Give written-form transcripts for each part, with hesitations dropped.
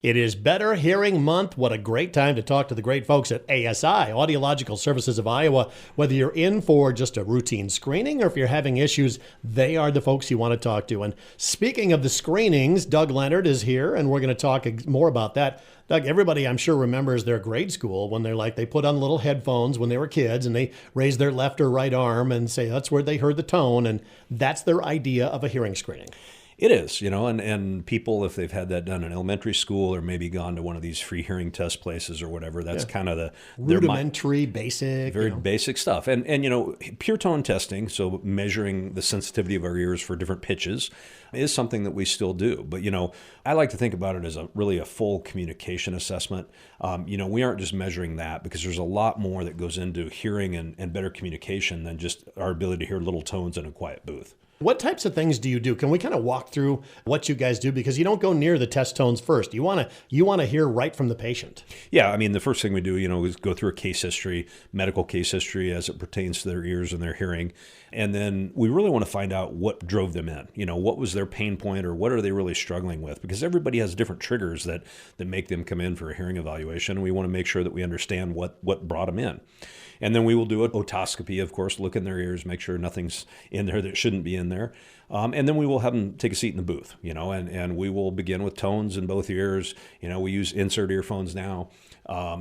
It is Better Hearing Month. What a great time to talk to the great folks at ASI, Audiological Services of Iowa. Whether you're in for just a routine screening or if you're having issues, they are the folks you want to talk to. And speaking of the screenings, Doug Leonard is here, and we're going to talk more about that. Doug, everybody I'm sure remembers their grade school when they put on little headphones when they were kids and they raise their left or right arm and say that's where they heard the tone, and that's their idea of a hearing screening. It is, and people, if they've had that done in elementary school or maybe gone to one of these free hearing test places or whatever, that's kind of the rudimentary, basic, very basic stuff. And pure tone testing, so measuring the sensitivity of our ears for different pitches, is something that we still do. But, I like to think about it as really a full communication assessment. We aren't just measuring that because there's a lot more that goes into hearing and better communication than just our ability to hear little tones in a quiet booth. What types of things do you do? Can we kind of walk through what you guys do? Because you don't go near the test tones first. You want to hear right from the patient. Yeah, the first thing we do, is go through a case history, medical case history as it pertains to their ears and their hearing. And then we really want to find out what drove them in. What was their pain point or what are they really struggling with? Because everybody has different triggers that make them come in for a hearing evaluation. We want to make sure that we understand what brought them in. And then we will do an otoscopy, of course, look in their ears, make sure nothing's in there that shouldn't be in there. And then we will have them take a seat in the booth, and we will begin with tones in both ears. We use insert earphones now.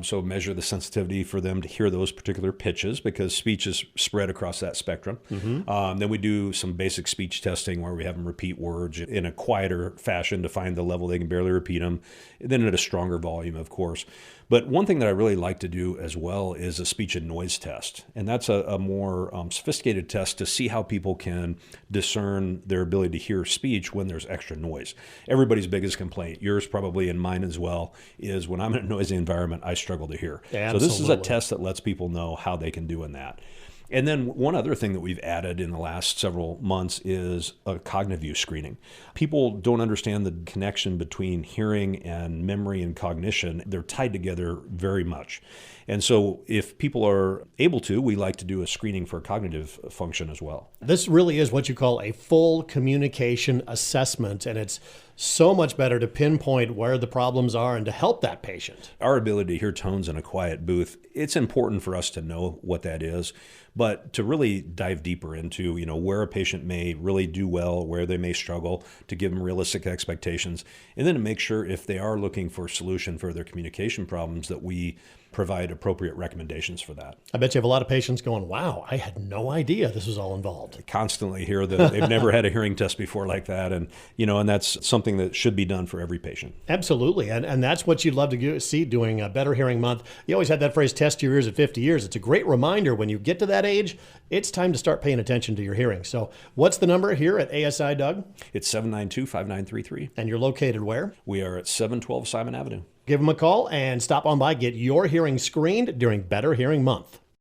So measure the sensitivity for them to hear those particular pitches because speech is spread across that spectrum. Mm-hmm. Then we do some basic speech testing where we have them repeat words in a quieter fashion to find the level they can barely repeat them, then at a stronger volume, of course. But one thing that I really like to do as well is a speech and noise test. And that's a more sophisticated test to see how people can discern their ability to hear speech when there's extra noise. Everybody's biggest complaint, yours probably and mine as well, is when I'm in a noisy environment, I struggle to hear. Absolutely. So this is a test that lets people know how they can do in that. And then one other thing that we've added in the last several months is a cognitive view screening. People don't understand the connection between hearing and memory and cognition. They're tied together very much. And so if people are able to, we like to do a screening for cognitive function as well. This really is what you call a full communication assessment, and it's so much better to pinpoint where the problems are and to help that patient. Our ability to hear tones in a quiet booth, it's important for us to know what that is, but to really dive deeper into, where a patient may really do well, where they may struggle, to give them realistic expectations, and then to make sure if they are looking for a solution for their communication problems that we provide appropriate recommendations for that. I bet you have a lot of patients going, wow, I had no idea this was all involved. I constantly hear that they've never had a hearing test before like that. And, and that's something that should be done for every patient. Absolutely. And that's what you'd love to see doing a Better Hearing Month. You always had that phrase, test your ears at 50 years. It's a great reminder when you get to that age, it's time to start paying attention to your hearing. So what's the number here at ASI, Doug? It's 792-5933. And you're located where? We are at 712 Simon Avenue. Give them a call and stop on by. Get your hearing screened during Better Hearing Month.